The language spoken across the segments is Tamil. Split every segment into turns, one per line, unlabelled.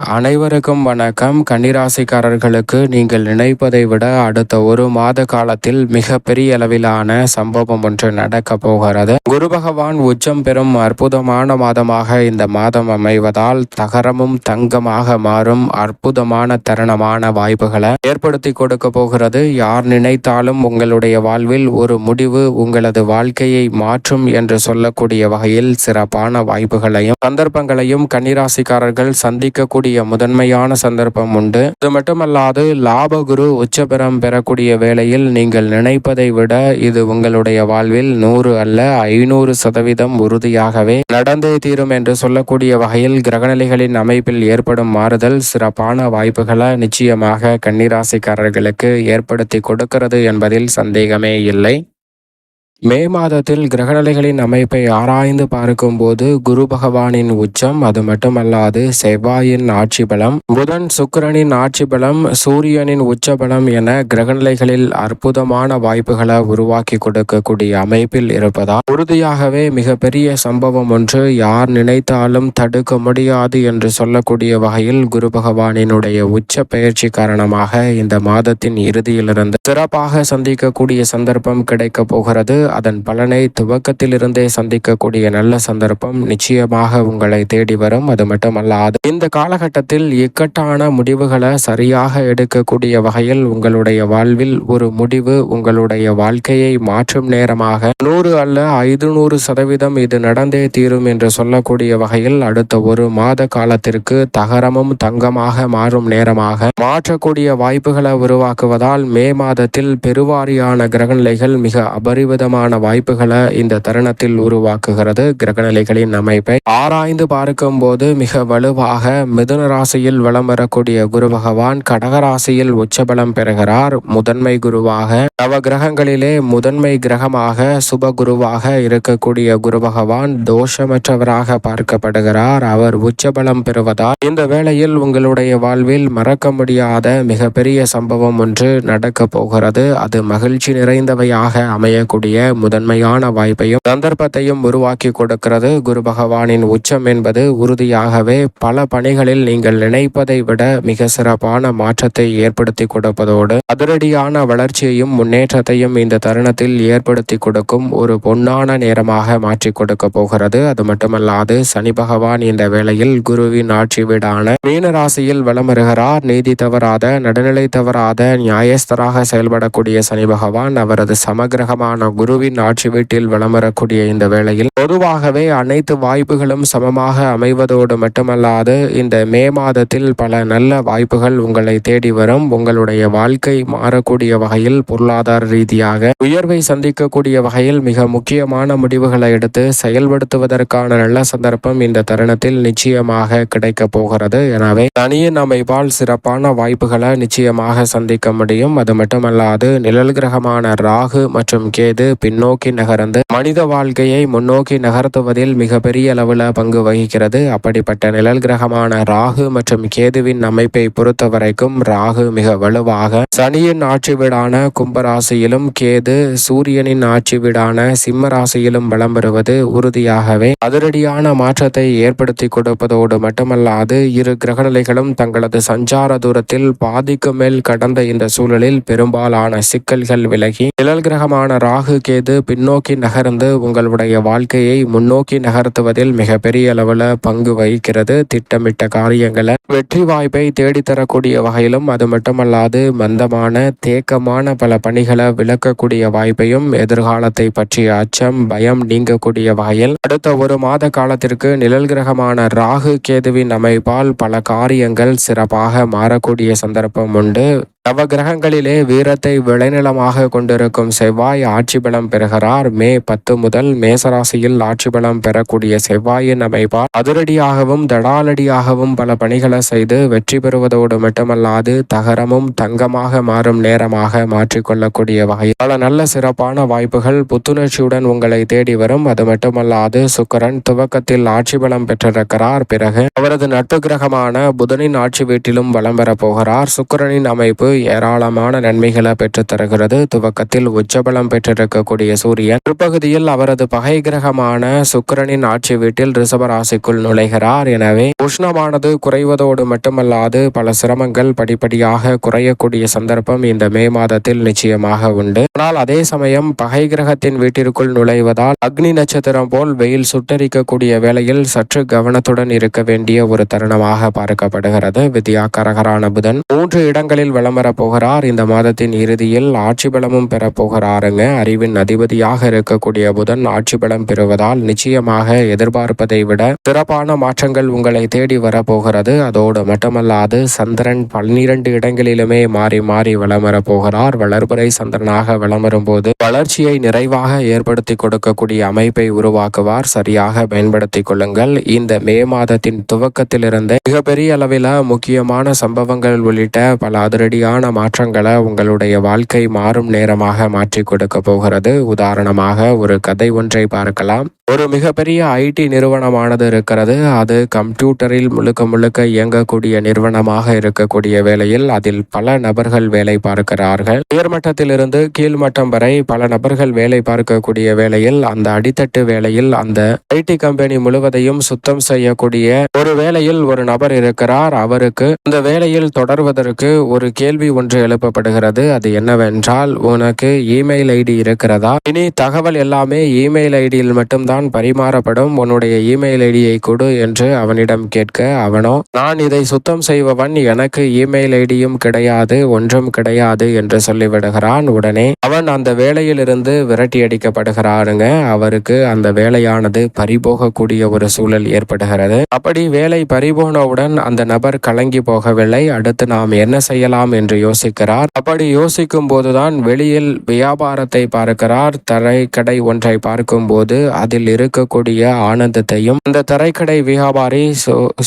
அனைவருக்கும் வணக்கம். கன்னிராசிக்காரர்களுக்கு நீங்கள் நினைப்பதை விட அடுத்த ஒரு மாத காலத்தில் மிக பெரிய அளவிலான சம்பவம் ஒன்று நடக்க போகிறது. குரு பகவான் உச்சம் பெறும் அற்புதமான மாதமாக இந்த மாதம் அமைவதால் தகரமும் தங்கமாக மாறும் அற்புதமான தருணமான வாய்ப்புகளை ஏற்படுத்தி கொடுக்க போகிறது. யார் நினைத்தாலும் உங்களுடைய வாழ்வில் ஒரு முடிவு உங்களது வாழ்க்கையை மாற்றும் என்று சொல்லக்கூடிய வகையில் சிறப்பான வாய்ப்புகளையும் சந்தர்ப்பங்களையும் கன்னிராசிக்காரர்கள் சந்திக்கக்கூடிய முதன்மையான சந்தர்ப்பம் உண்டு. இது மட்டுமல்லாது லாபகுரு உச்சபெறம் பெறக்கூடிய வேளையில் நீங்கள் நினைப்பதை விட இது உங்களுடைய வாழ்வில் 100 அல்ல 500% உறுதியாகவே நடந்தே தீரும் என்று சொல்லக்கூடிய வகையில் கிரகநிலைகளின் அமைப்பில் ஏற்படும் மாறுதல் சிறப்பான வாய்ப்புகளை நிச்சயமாக கன்னிராசிக்காரர்களுக்கு ஏற்படுத்தி கொடுக்கிறது என்பதில் சந்தேகமே இல்லை. மே மாதத்தில் கிரகநிலைகளின் அமைப்பை ஆராய்ந்து பார்க்கும்போது குரு பகவானின் உச்சம், அது மட்டுமல்லாது செவ்வாயின் ஆட்சி பலம், புதன் சுக்கிரனின் ஆட்சி பலம், சூரியனின் உச்ச பலம் என கிரகநிலைகளில் அற்புதமான வாய்ப்புகளை உருவாக்கி கொடுக்கக்கூடிய அமைப்பில் இருப்பதால் உறுதியாகவே மிகப்பெரிய சம்பவம் ஒன்று யார் நினைத்தாலும் தடுக்க முடியாது என்று சொல்லக்கூடிய வகையில் குரு பகவானினுடைய உச்ச பயிற்சி காரணமாக இந்த மாதத்தின் இறுதியிலிருந்து சிறப்பாக சந்திக்கக்கூடிய சந்தர்ப்பம் கிடைக்க போகிறது. அதன் பலனை துவக்கத்திலிருந்தே சந்திக்கக்கூடிய நல்ல சந்தர்ப்பம் நிச்சயமாக உங்களை தேடி வரும். அது மட்டுமல்லாது இந்த காலகட்டத்தில் இக்கட்டான முடிவுகளை சரியாக எடுக்கக்கூடிய வகையில் உங்களுடைய வாழ்வில் ஒரு முடிவு உங்களுடைய வாழ்க்கையை மாற்றும் நேரமாக 100 அல்ல 500% இது நடந்தே தீரும் என்று சொல்லக்கூடிய வகையில் அடுத்த ஒரு மாத காலத்திற்கு தகரமும் தங்கமாக மாறும் நேரமாக மாற்றக்கூடிய வாய்ப்புகளை உருவாக்குவதால் மே மாதத்தில் பெருவாரியான கிரகநிலைகள் மிக அபரிவிதமான வாய்ப்புகளை இந்த தருணத்தில் உருவாக்குகிறது. கிரகநிலைகளின் அமைப்பை ஆராய்ந்து பார்க்கும் போது மிக வலுவாக மிதுன ராசியில் வலம் வரக்கூடிய குரு பகவான் கடகராசியில் உச்சபலம் பெறுகிறார். முதன்மை குருவாக நவ கிரகங்களிலே முதன்மை கிரகமாக சுப குருவாக இருக்கக்கூடிய குரு பகவான் தோஷமற்றவராக பார்க்கப்படுகிறார். அவர் உச்சபலம் பெறுவதால் இந்த வேளையில் உங்களுடைய வாழ்வில் மறக்க முடியாத மிகப்பெரிய சம்பவம் ஒன்று நடக்க போகிறது. அது மகிழ்ச்சி நிறைந்தவையாக அமையக்கூடிய முதன்மையான வாய்ப்பையும் சந்தர்ப்பத்தையும் உருவாக்கி கொடுக்கிறது. குரு பகவானின் உச்சம் என்பது உறுதியாகவே பல பணிகளில் நீங்கள் நினைப்பதை விட மிக சிறப்பான மாற்றத்தை ஏற்படுத்தி கொடுப்பதோடு அதிரடியான வளர்ச்சியையும் முன்னேற்றத்தையும் இந்த தருணத்தில் ஏற்படுத்தி கொடுக்கும் ஒரு பொன்னான நேரமாக மாற்றி கொடுக்க போகிறது. அது மட்டுமல்லாது சனி பகவான் இந்த வேளையில் குருவின் ஆட்சி வீடான மீன ராசியில் வலம் வருகிறார். நீதி தவறாத நடுநிலை தவறாத நியாயஸ்தராக செயல்படக்கூடிய சனி பகவான் அவரது சமகிரகமான குருவின் ஆட்சி வீட்டில் வலம் வரக்கூடிய இந்த வேளையில் பொதுவாகவே அனைத்து வாய்ப்புகளும் சமமாக அமைவதோடு மட்டுமல்லாது இந்த மே மாதத்தில் பல நல்ல வாய்ப்புகள் உங்களை தேடி வரும். உங்களுடைய வாழ்க்கை மாறக்கூடிய வகையில் பொருளாதார ரீதியாக உயர்வை சந்திக்கக்கூடிய வகையில் மிக முக்கியமான முடிவுகளை எடுத்து செயல்படுத்துவதற்கான நல்ல சந்தர்ப்பம் இந்த தருணத்தில் நிச்சயமாக கிடைக்க போகிறது. எனவே தனியின் அமைப்பால் சிறப்பான வாய்ப்புகளை நிச்சயமாக சந்திக்க முடியும். அது மட்டுமல்லாது நிழல் கிரகமான ராகு மற்றும் கேது பின்னோக்கி நகர்ந்து மனித வாழ்க்கையை முன்னோக்கி நகர்த்துவதில் மிகப்பெரிய அளவில் பங்கு வகிக்கிறது. அப்படிப்பட்ட நிழல் கிரகமான ராகு மற்றும் கேதுவின் அமைப்பை பொறுத்த வரைக்கும் ராகு மிக வலுவாக சனியின் ஆட்சி வீடான கும்பராசியிலும் கேது சூரியனின் ஆட்சி வீடான சிம்ம ராசியிலும் வலம் வருவது உறுதியாகவே அதிரடியான மாற்றத்தை ஏற்படுத்தி கொடுப்பதோடு மட்டுமல்லாது இரு கிரகநிலைகளும் தங்களது சஞ்சார தூரத்தில் பாதிக்கு மேல் கடந்த இந்த சூழலில் பெரும்பாலான சிக்கல்கள் விலகி நிழல் கிரகமான ராகு கேது பின்னோக்கி நகர்ந்து உங்களுடைய வாழ்க்கையை முன்னோக்கி நகர்த்துவதில் மிகப்பெரிய அளவில் பங்கு வகிக்கிறது. திட்டமிட்ட காரியங்களை வெற்றி வாய்ப்பை தேடித்தரக்கூடிய வகையிலும் அது மட்டுமல்லாது மந்தமான தேக்கமான பல பணிகளை விளக்கக்கூடிய வாய்ப்பையும் எதிர்காலத்தை பற்றிய அச்சம் பயம் நீங்கக்கூடிய வகையில் அடுத்த ஒரு மாத காலத்திற்கு நிழல் கிரகமான ராகு கேதுவின் அமைப்பால் பல காரியங்கள் சிறப்பாக மாறக்கூடிய சந்தர்ப்பம் உண்டு. நவ கிரகங்களிலே வீரத்தை விளைநிலமாக கொண்டிருக்கும் செவ்வாய் ஆட்சி பலம் பெறுகிறார். மே 10 முதல் மேசராசியில் ஆட்சி பலம் பெறக்கூடிய செவ்வாயின் அமைப்பால் அதிரடியாகவும் தடாலடியாகவும் பல பணிகளை செய்து வெற்றி பெறுவதோடு மட்டுமல்லாது தகரமும் தங்கமாக மாறும் நேரமாக மாற்றிக்கொள்ளக்கூடிய வகையில் பல நல்ல சிறப்பான வாய்ப்புகள் புத்துணர்ச்சியுடன் உங்களை தேடி வரும். அது மட்டுமல்லாது சுக்கிரன் துவக்கத்தில் ஆட்சி பலம் பெற்றிருக்கிறார். பிறகு அவரது நட்பு கிரகமான புதனின் ஆட்சி வீட்டிலும் வலம் பெற போகிறார். சுக்கிரனின் அமைப்பு ஏராளமான நன்மைகளை பெற்றுத் தருகிறது. துவக்கத்தில் உச்சபலம் பெற்றிருக்கக்கூடிய சூரியன் பிற்பகுதியில் அவரது பகை கிரகமான சுக்கிரனின் ஆட்சி வீட்டில் ரிஷபராசிக்குள் நுழைகிறார். எனவே உஷ்ணமானது குறைவதோடு மட்டுமல்லாது பல சிரமங்கள் படிப்படியாக குறையக்கூடிய சந்தர்ப்பம் இந்த மே மாதத்தில் நிச்சயமாக உண்டு. ஆனால் அதே சமயம் பகை கிரகத்தின் வீட்டிற்குள் நுழைவதால் அக்னி நட்சத்திரம் போல் வெயில் சுட்டரிக்கக்கூடிய வேளையில் சற்று கவனத்துடன் இருக்க வேண்டிய ஒரு தருணமாக பார்க்கப்படுகிறது. வித்யாகாரகரான புதன் 3 இடங்களில் வலம் வரப் போகிறார். இந்த மாதத்தின் இறுதியில் ஆட்சி பலமும் பெறப்போகிறாருங்க. அறிவின் அதிபதியாக இருக்கக்கூடிய புதன் ஆட்சி பலம் பெறுவதால் நிச்சயமாக எதிர்பார்ப்பதை விட சிறப்பான மாற்றங்கள் உங்களை தேடி வரப்போகிறது. அதோடு மட்டுமல்லாது சந்திரன் 12 இடங்களிலுமே மாறி மாறி வலம் வரப் போகிறார். வளர்புரை சந்திரனாக வலம் வரும்போது வளர்ச்சியை நிறைவாக ஏற்படுத்தி கொடுக்கக்கூடிய அமைப்பை உருவாக்குவார். சரியாக பயன்படுத்திக் கொள்ளுங்கள். இந்த மே மாதத்தின் துவக்கத்திலிருந்து மிகப்பெரிய அளவில் முக்கியமான சம்பவங்கள் உள்ளிட்ட பல அதிரடியான மாற்றங்களை உங்களுடைய வாழ்க்கை மாறும் நேரமாக மாற்றி கொடுக்க போகிறது. உதாரணமாக ஒரு கதை ஒன்றை பார்க்கலாம். ஒரு மிகப்பெரிய ஐடி நிறுவனமானது இருக்கிறது. அது கம்ப்யூட்டரில் முழுக்க முழுக்க இயங்கக்கூடிய நிறுவனமாக இருக்கக்கூடிய வேளையில் அதில் பல நபர்கள் வேலை பார்க்கிறார்கள். உயர்மட்டத்திலிருந்து கீழ்மட்டம் வரை பல நபர்கள் வேலை பார்க்கக்கூடிய வேளையில் அந்த அடித்தட்டு வேளையில் அந்த ஐடி கம்பெனி முழுவதையும் சுத்தம் செய்யக்கூடிய ஒரு வேளையில் ஒரு நபர் இருக்கிறார். அவருக்கு இந்த வேலையில் தொடர்வதற்கு ஒரு கேள்வி ஒன்று எழுப்பப்படுகிறது. அது என்னவென்றால், உனக்கு இமெயில் ஐடி இருக்கிறதா? இனி தகவல் எல்லாமே இமெயில் ஐடியில் மட்டும்தான் பரிமாறப்படும். உன்னுடைய இமெயில் ஐடியை கொடு என்று அவனிடம் கேட்க, அவனோ நான் இதை சுத்தம் செய்பவன், எனக்கு இமெயில் ஐடியும் கிடையாது, ஒன்றும் கிடையாது என்று சொல்லிவிடுகிறான். உடனே அவன் அந்த வேலையிலிருந்து விரட்டி அடிக்கப்படுகிறாருங்க. அவருக்கு அந்த வேலையானது பறிபோகக்கூடிய ஒரு சூழல் ஏற்படுகிறது. அப்படி வேலை பறிபோனவுடன் அந்த நபர் கலங்கி போகவில்லை. அடுத்து நாம் என்ன செய்யலாம் என்று யோசிக்கிறார். அப்படி யோசிக்கும் போதுதான் வெளியில் வியாபாரத்தை பார்க்கிறார். தரைக்கடை ஒன்றை பார்க்கும் போது அதில் இருக்கக்கூடிய ஆனந்தத்தையும் அந்த தரைக்கடை வியாபாரி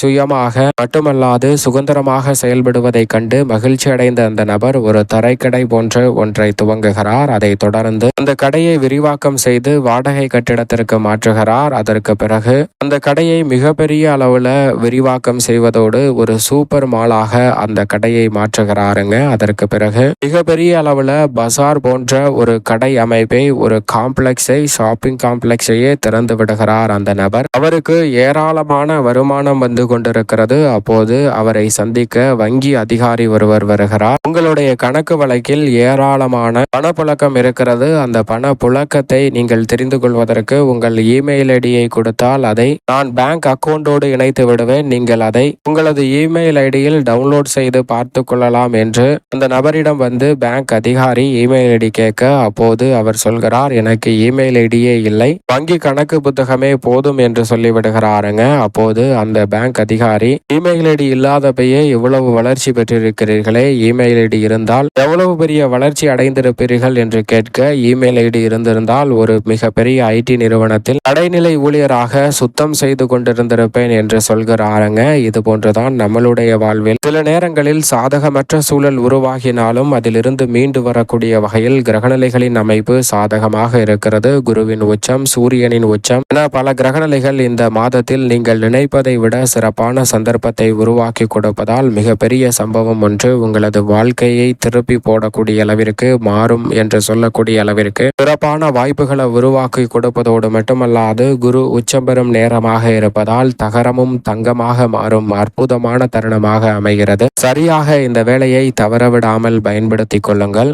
சுயமாக மட்டுமல்லாது சுதந்திரமாக செயல்படுவதை கண்டு மகிழ்ச்சி அடைந்த அந்த நபர் ஒரு தரைக்கடை போன்ற ஒன்றை துவங்குகிறார். அதை தொடர்ந்து அந்த கடையை விரிவாக்கம் செய்து வாடகை கட்டிடத்திற்கு மாற்றுகிறார். அதற்கு பிறகு அந்த கடையை மிகப்பெரிய அளவுல விரிவாக்கம் செய்வதோடு ஒரு சூப்பர் மாலாக அந்த கடையை மாற்றுகிறாருங்க. அதற்கு பிறகு மிகப்பெரிய அளவுல பசார் போன்ற ஒரு கடை அமைப்பை, ஒரு காம்ப்ளெக்ஸை, ஷாப்பிங் காம்ப்ளெக்ஸையே திறந்து விடுகிறார் அந்த நபர். அவருக்கு ஏராளமான வருமானம் வந்து கொண்டிருக்கிறது. அப்போது அவரை சந்திக்க வங்கி அதிகாரி ஒருவர் வருகிறார். உங்களுடைய கணக்கு வழக்கில் ஏராளமான பணப்புழக்கம் இருக்கிறது. அந்த பணப்புழக்கத்தை நீங்கள் தெரிந்து கொள்வதற்கு உங்கள் இமெயில் ஐடியை கொடுத்தால் அதை நான் பேங்க் அக்கவுண்டோடு இணைத்து விடுவேன். நீங்கள் அதை உங்களது இமெயில் ஐடியில் டவுன்லோட் செய்து பார்த்து கொள்ளலாம் என்று அந்த நபரிடம் வந்து பேங்க் அதிகாரி இமெயில் ஐடி கேட்க, அப்போது அவர் சொல்கிறார், எனக்கு இமெயில் ஐடியே இல்லை, வங்கி கணக்கு புத்தகமே போதும் என்று சொல்லிவிடுகிறாருங்க. அப்போது அந்த பேங்க் அதிகாரி, இமெயில் ஐடி இல்லாதபையே இவ்வளவு வளர்ச்சி பெற்றிருக்கிறீர்களே, இமெயில் ஐடி இருந்தால் எவ்வளவு பெரிய வளர்ச்சி அடைந்திருப்பீர்கள் என்று கேட்க, இமெயில் ஐடி இருந்திருந்தால் ஒரு மிகப்பெரிய ஐடி நிறுவனத்தில் கடைநிலை ஊழியராக சுத்தம் செய்து கொண்டிருந்திருப்பேன் என்று சொல்கிறாருங்க. இது போன்றுதான் நம்மளுடைய வாழ்வில் சில நேரங்களில் சாதகமற்ற சூழல் உருவாகினாலும் அதிலிருந்து மீண்டு வரக்கூடிய வகையில் கிரகநிலைகளின் அமைப்பு சாதகமாக இருக்கிறது. குருவின் உச்சம், சூரியனின் உச்சம் என பல கிரகநிலைகள் இந்த மாதத்தில் நீங்கள் நினைப்பதை விட சிறப்பான சந்தர்ப்பத்தை உருவாக்கி கொடுப்பதால் மிகப்பெரிய சம்பவம் ஒன்று உங்களது வாழ்க்கையை திருப்பி போடக்கூடிய அளவிற்கு மாறும் என்று சொல்லக்கூடிய அளவிற்கு சிறப்பான வாய்ப்புகளை உருவாக்கி கொடுப்பதோடு மட்டுமல்லாது குரு உச்சம் பெறும் நேரமாக இருப்பதால் தகரமும் தங்கமாக மாறும் அற்புதமான தருணமாக அமைகிறது. சரியாக இந்த வேளையை தவறவிடாமல் பயன்படுத்திக் கொள்ளுங்கள்.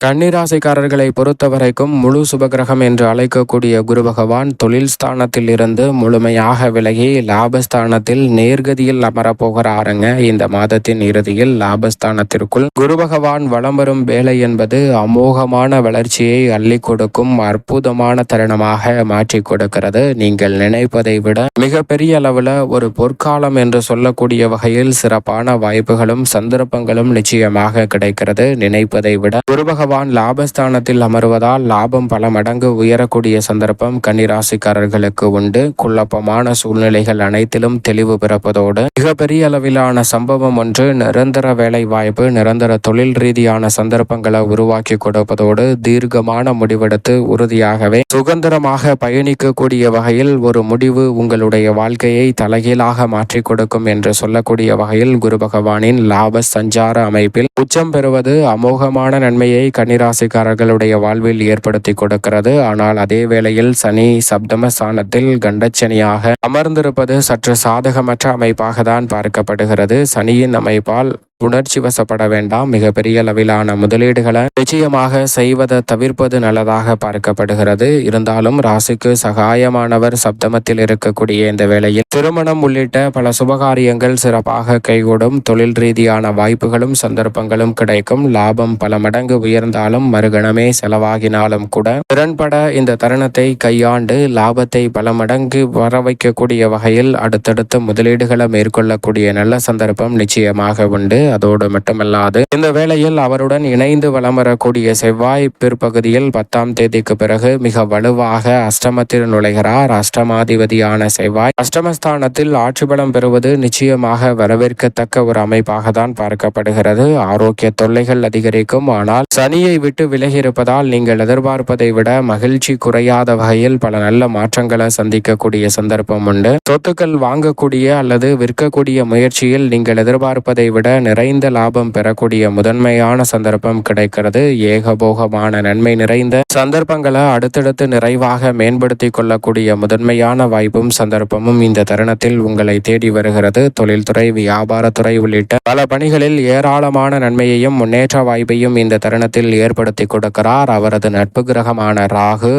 கன்னிராசிக்காரர்களை பொறுத்தவரைக்கும் முழு சுபகிரகம் என்று அழைக்கக்கூடிய குரு பகவான் தொழில் ஸ்தானத்தில் இருந்து முழுமையாக விலகி லாபஸ்தானத்தில் நேர்கதியில் அமரப்போகிறாருங்க. இந்த மாதத்தின் இறுதியில் லாபஸ்தானத்திற்குள் குரு பகவான் வலம் வரும் வேலை என்பது அமோகமான வளர்ச்சியை அள்ளி கொடுக்கும் அற்புதமான தருணமாக மாற்றி கொடுக்கிறது. நீங்கள் நினைப்பதை விட மிகப்பெரிய அளவுல ஒரு பொற்காலம் என்று சொல்லக்கூடிய வகையில் சிறப்பான வாய்ப்புகளும் சந்தர்ப்பங்களும் நிச்சயமாக கிடைக்கிறது. நினைப்பதை விட குரு பகவான் பகவான் லாபஸ்தானத்தில் அமர்வதால் லாபம் பல மடங்கு உயரக்கூடிய சந்தர்ப்பம் கன்னிராசிக்காரர்களுக்கு உண்டு. குழப்பமான சூழ்நிலைகள் அனைத்திலும் தெளிவு பிறப்பதோடு மிகப்பெரிய அளவிலான சம்பவம் ஒன்று நிரந்தர வேலை வாய்ப்பு, நிரந்தர தொழில் ரீதியான சந்தர்ப்பங்களை உருவாக்கி கொடுப்பதோடு தீர்க்கமான முடிவெடுத்து உறுதியாகவே சுதந்திரமாக பயணிக்கக்கூடிய வகையில் ஒரு முடிவு உங்களுடைய வாழ்க்கையை தலைகீழாக மாற்றிக் கொடுக்கும் என்று சொல்லக்கூடிய வகையில் குரு பகவானின் லாப சஞ்சார அமைப்பில் உச்சம் பெறுவது அமோகமான நன்மையை கன்னிராசிக்காரர்களுடைய வாழ்வில் ஏற்படுத்தி கொடுக்கிறது. ஆனால் அதே வேளையில் சனி சப்தம ஸ்தானத்தில் கண்டச்சனியாக அமர்ந்திருப்பது சற்று சாதகமற்ற அமைப்பாக தான் பார்க்கப்படுகிறது. சனியின் அமைப்பால் உணர்ச்சி வசப்பட வேண்டாம். மிகப்பெரிய அளவிலான முதலீடுகளை நிச்சயமாக செய்வதை தவிர்ப்பது நல்லதாக பார்க்கப்படுகிறது. இருந்தாலும் ராசிக்கு சகாயமானவர் சப்தமத்தில் இருக்கக்கூடிய இந்த வேளையில் திருமணம் உள்ளிட்ட பல சுபகாரியங்கள் சிறப்பாக கைகூடும். தொழில் ரீதியான வாய்ப்புகளும் சந்தர்ப்பங்களும் கிடைக்கும். லாபம் பல மடங்கு உயர்ந்தாலும் மறுகணமே செலவாகினாலும் கூட திறன்பட இந்த தருணத்தை கையாண்டு லாபத்தை பல மடங்கு வர வைக்கக்கூடிய வகையில் அடுத்தடுத்த முதலீடுகளை மேற்கொள்ளக்கூடிய நல்ல சந்தர்ப்பம் நிச்சயமாக உண்டு. அதோடு மட்டுமல்லாது இந்த வேளையில் அவருடன் இணைந்து வலம் வரக்கூடிய செவ்வாய் பிற்பகுதியில் 10ஆம் தேதிக்கு பிறகு மிக வலுவாக அஷ்டமத்தில் நுழைகிறார். அஷ்டமாதிபதியான செவ்வாய் அஷ்டமஸ்தானத்தில் ஆட்சி பலம் பெறுவது நிச்சயமாக வரவேற்கத்தக்க ஒரு அமைப்பாக தான் பார்க்கப்படுகிறது. ஆரோக்கிய தொல்லைகள் அதிகரிக்கும். ஆனால் சனியை விட்டு விலகி இருப்பதால் நீங்கள் எதிர்பார்ப்பதை விட மகிழ்ச்சி குறையாத வகையில் பல நல்ல மாற்றங்களை சந்திக்கக்கூடிய சந்தர்ப்பம் உண்டு. சொத்துக்கள் வாங்கக்கூடிய அல்லது விற்கக்கூடிய முயற்சியில் நீங்கள் எதிர்பார்ப்பதை விட நிறைந்த லாபம் பெறக்கூடிய முதன்மையான சந்தர்ப்பம் கிடைக்கிறது. ஏகபோகமான நன்மை நிறைந்த சந்தர்ப்பங்களை அடுத்தடுத்து நிறைவாக மேம்படுத்திக் கொள்ளக்கூடிய முதன்மையான வாய்ப்பும் சந்தர்ப்பமும் இந்த தருணத்தில் உங்களை தேடி வருகிறது. தொழில்துறை, வியாபாரத்துறை உள்ளிட்ட பல பணிகளில் ஏராளமான நன்மையையும் முன்னேற்ற வாய்ப்பையும் இந்த தருணத்தில் ஏற்படுத்தி கொடுக்கிறார். அவரது நட்பு கிரகமான ராகு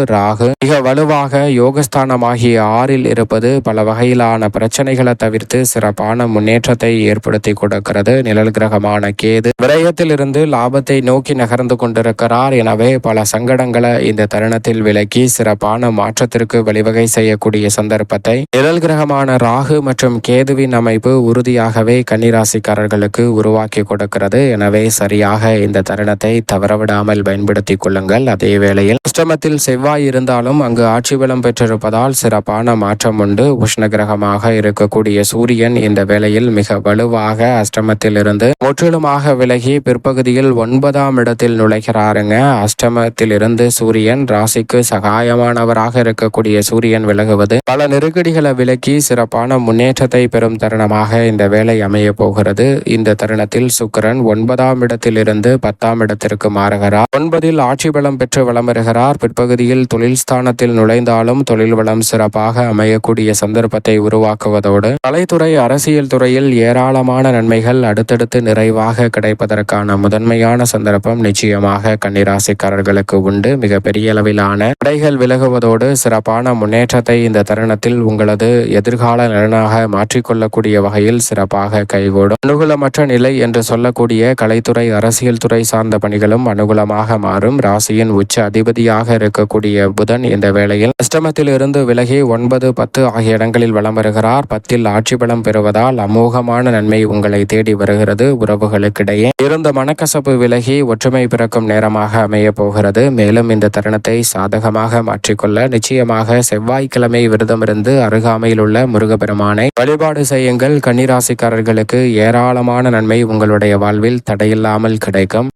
மிக வலுவாக யோகஸ்தானமாகிய 6ல் இருப்பது பல வகையிலான பிரச்சனைகளை தவிர்த்து சிறப்பான முன்னேற்றத்தை ஏற்படுத்தி கொடுக்கிறது. நிழல் கிரகமான கேது விரயத்திலிருந்து லாபத்தை நோக்கி நகர்ந்து கொண்டிருக்கிறார். எனவே பல சங்கடங்களை இந்த தருணத்தில் விலக்கி சிறப்பான மாற்றத்திற்கு வழிவகை செய்யக்கூடிய சந்தர்ப்பத்தை நிழல் கிரகமான ராகு மற்றும் கேதுவின் அமைப்பு உறுதியாகவே கன்னிராசிக்காரர்களுக்கு உருவாக்கி கொடுக்கிறது. எனவே சரியாக இந்த தருணத்தை தவறவிடாமல் பயன்படுத்திக் கொள்ளுங்கள். அதே வேளையில் அஷ்டமத்தில் செவ்வாய் இருந்தாலும் அங்கு ஆட்சி பலம் பெற்றிருப்பதால் சிறப்பான மாற்றம் உண்டு. உஷ்ண கிரகமாக இருக்கக்கூடிய சூரியன் இந்த வேளையில் மிக வலுவாக அஷ்டமத்தில் இருந்து முற்றிலுமாக விலகி பிற்பகுதியில் 9ஆம் இடத்தில் நுழைகிறாருங்க. அஷ்டமத்தில் இருந்து சூரியன் ராசிக்கு சகாயமானவராக இருக்கக்கூடிய சூரியன் விலகுவது பல நெருக்கடிகளை விலக்கி சிறப்பான முன்னேற்றத்தை பெறும் தருணமாக இந்த வேலை அமைய போகிறது. இந்த தருணத்தில் சுக்கிரன் 9ஆம் இடத்தில் இருந்து 10ஆம் இடத்திற்கு மாறுகிறார். 9ல் ஆட்சி பலம் பெற்று வலம் வருகிறார். பிற்பகுதியில் தொழில் ஸ்தானத்தில் நுழைந்தாலும் தொழில் வளம் சிறப்பாக அமையக்கூடிய சந்தர்ப்பத்தை உருவாக்குவதோடு கலைத்துறை, அரசியல் துறையில் ஏராளமான நன்மைகள் அடுத்தடுத்து நிறைவாக கிடைப்பதற்கான முதன்மையான சந்தர்ப்பம் நிச்சயமாக கன்னிராசிக்காரர்களுக்கு உண்டு. மிக பெரிய அளவிலான தடைகள் விலகுவதோடு சிறப்பான முன்னேற்றத்தை இந்த தருணத்தில் உங்களது எதிர்கால நலனாக மாற்றிக்கொள்ளக்கூடிய வகையில் சிறப்பாக கைகூடும். அனுகூலமற்ற நிலை என்று சொல்லக்கூடிய கலைத்துறை, அரசியல் துறை சார்ந்த பணிகளும் அனுகூலமாக மாறும். ராசியின் உச்ச அதிபதியாக இருக்கக்கூடிய புதன் இந்த வேளையில் அஷ்டமத்தில் இருந்து விலகி 9, 10 ஆகிய இடங்களில் வலம் வருகிறார். 10ல் ஆட்சி பலம் பெறுவதால் அமோகமான நன்மை உங்களை தேடி வருகிறது. உறவுகளுக்கிடையே இருந்த மனக்கசப்பு விலகி ஒற்றுமை பிறக்கும் நேரமாக அமைய போகிறது. மேலும் இந்த தருணத்தை சாதகமாக மாற்றிக்கொள்ள நிச்சயமாக செவ்வாய்க்கிழமை விரதமிருந்து அருகாமையில் உள்ள முருகப்பெருமானை வழிபாடு செய்யுங்கள். கன்னிராசிக்காரர்களுக்கு ஏராளமான நன்மை உங்களுடைய வாழ்வில் தடையில்லாமல் கிடைக்கும்.